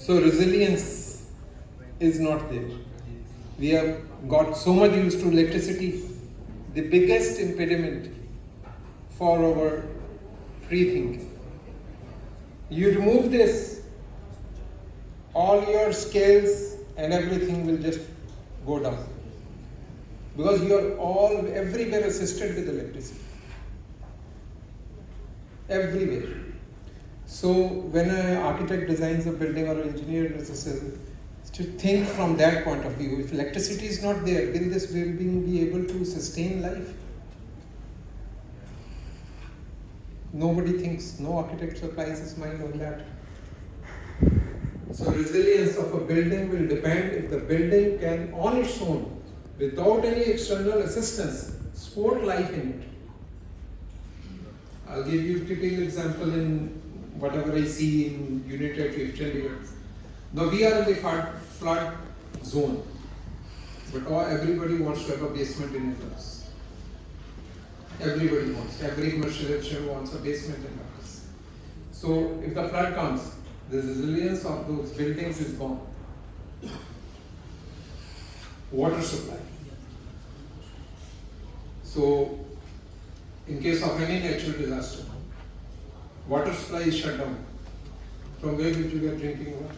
So resilience is not there. We have got so much used to electricity. The biggest impediment for our free thinking. You remove this, all your skills and everything will just go down. Because you are all everywhere assisted with electricity. Everywhere. So when an architect designs a building or an engineer necessarily to think from that point of view, if electricity is not there, will this building be able to sustain life? Nobody thinks, no architect applies his mind on that. So resilience of a building will depend if the building can on its own, without any external assistance, support life in it. I'll give you a typical example in whatever I see in United 15 years. Now we are in the flood zone, but everybody wants to have a basement in their house. Everybody wants, every commercial wants a basement in their house. So if the flood comes, the resilience of those buildings is gone. Water supply. So in case of any natural disaster, water supply is shut down. From where would you get drinking water?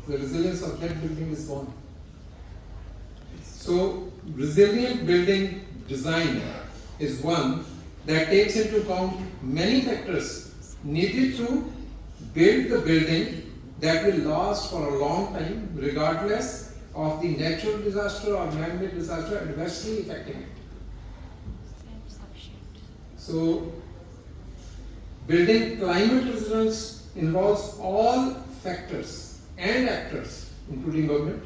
The resilience of that building is gone. So resilient building design is one that takes into account many factors needed to build the building that will last for a long time regardless of the natural disaster or man-made disaster adversely affecting it. So building climate resilience involves all factors and actors, including government,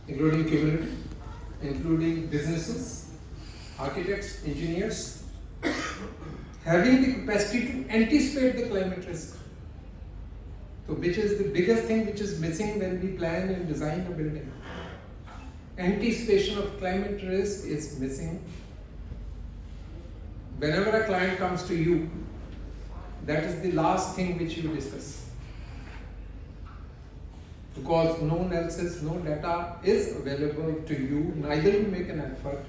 including community, including businesses, architects, engineers, having the capacity to anticipate the climate risk. So which is the biggest thing which is missing when we plan and design a building. Anticipation of climate risk is missing. Whenever a client comes to you, that is the last thing which you discuss. Because no analysis, no data is available to you, neither you make an effort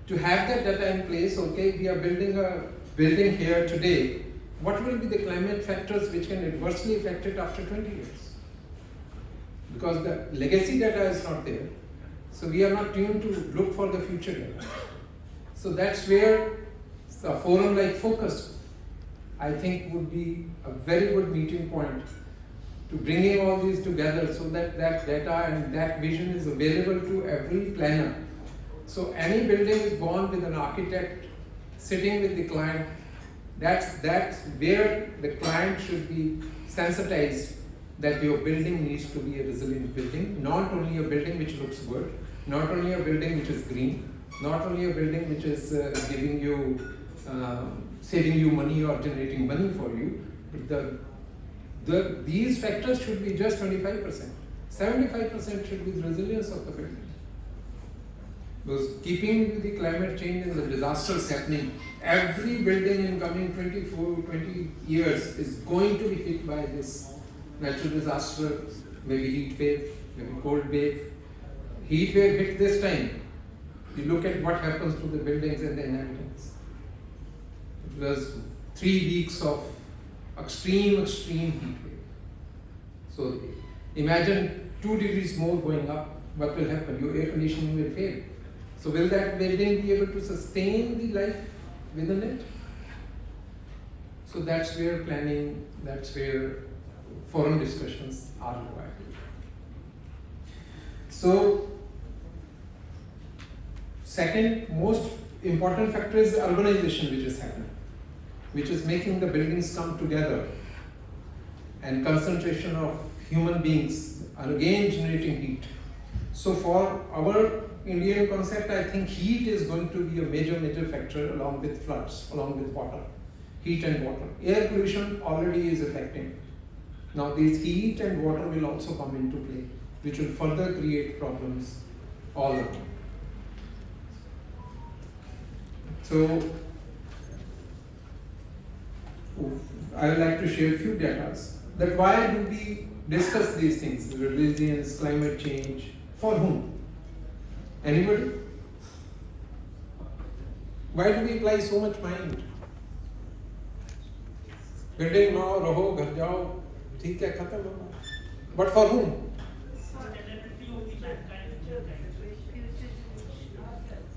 to have that data in place. Okay, we are building a building here today. What will be the climate factors which can adversely affect it after 20 years? Because the legacy data is not there. So we are not tuned to look for the future data. So that's where a forum like Focus, I think, would be a very good meeting point to bringing all these together so that that data and that vision is available to every planner. So any building is born with an architect sitting with the client. That's where the client should be sensitized that your building needs to be a resilient building, not only a building which looks good, not only a building which is green, not only a building which is giving you, saving you money or generating money for you, but these factors should be just 25%. 75% should be the resilience of the building. Because keeping with the climate change and the disasters happening, every building in coming 20 years is going to be hit by this natural disaster, maybe heat wave, maybe cold wave. Heat wave hit this time. You look at what happens to the buildings and the inhabitants. It was 3 weeks of extreme heat wave. So imagine 2 degrees more going up, what will happen? Your air conditioning will fail. So will that building be able to sustain the life within it? So that's where planning, that's where forum discussions are required. So second most important factor is urbanization which is happening, which is making the buildings come together and concentration of human beings are again generating heat. So for our Indian concept, I think heat is going to be a major factor along with floods, along with water, heat and water. Air pollution already is affecting. Now these heat and water will also come into play, which will further create problems all around. So I would like to share a few data that why do we discuss these things, religions, climate change, for whom? Anybody? Why do we apply so much mind? Building बनाओ, रहो, घर जाओ, ठीक है, खत्म होगा. But for whom?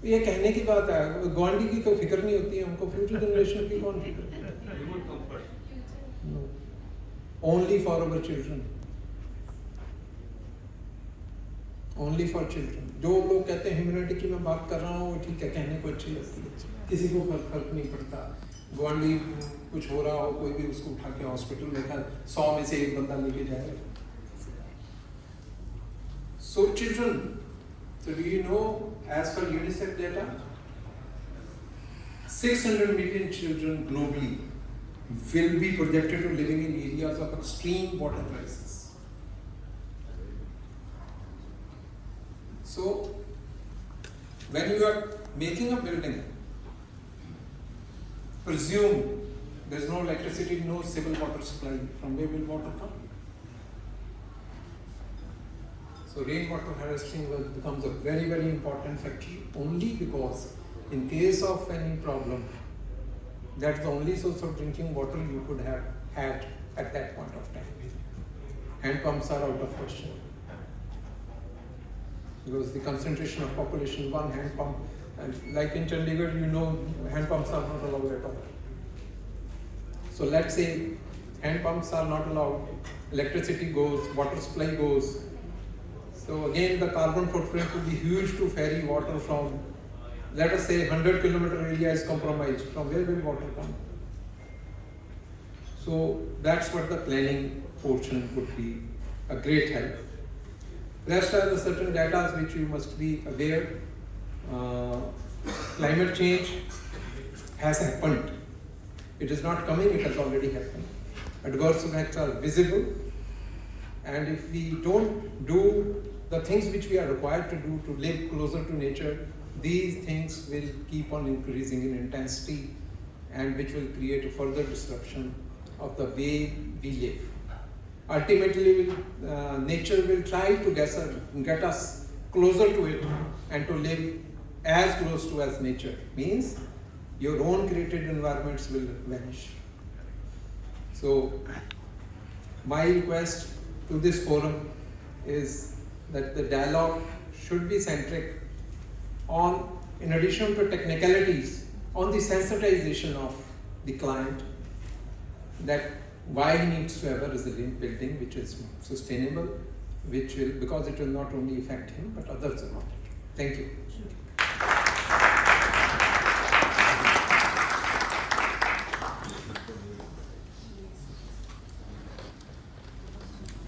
ये कहने की बात है. गांधी की कोई फिक्र नहीं होती है हमको. फ्यूचर जनरेशन की कौन फिक्र? No. Only for our children. Only for children. जो लोग कहते हैं ह्यूमैनिटी की मैं बात कर रहा हूँ, ठीक है, कहने को अच्छी लगती है. किसी को फर्क नहीं पड़ता. ग्वांडी कुछ हो रहा हो, कोई भी उसको उठा के हॉस्पिटल में 100 में से एक बंदा लेके जाएगा. So children, so do you know, as per UNICEF data, 600 million children globally will be projected to living in areas of extreme water crisis. So when you are making a building, presume there is no electricity, no civil water supply. From where will water come? So rainwater harvesting becomes a very, very important factor only because in case of any problem, that's the only source of drinking water you could have had at that point of time. Hand pumps are out of question. Because the concentration of population, one hand pump, and like in Chandigarh, you know, hand pumps are not allowed at all. So let's say hand pumps are not allowed, electricity goes, water supply goes. So again, the carbon footprint will be huge to ferry water from, let us say, 100 kilometer area is compromised. From where will water come? So that's what the planning portion would be a great help. Rest are the certain data which you must be aware. Climate change has happened. It is not coming, it has already happened. Adverse effects are visible, and if we don't do the things which we are required to do to live closer to nature, these things will keep on increasing in intensity, and which will create a further disruption of the way we live. Ultimately, nature will try to get us closer to it and to live as close to as nature. Means your own created environments will vanish. So my request to this forum is that the dialogue should be centric on, in addition to technicalities, on the sensitization of the client, that why he needs to have a resilient building which is sustainable, which will, because it will not only affect him but others around it. Thank you.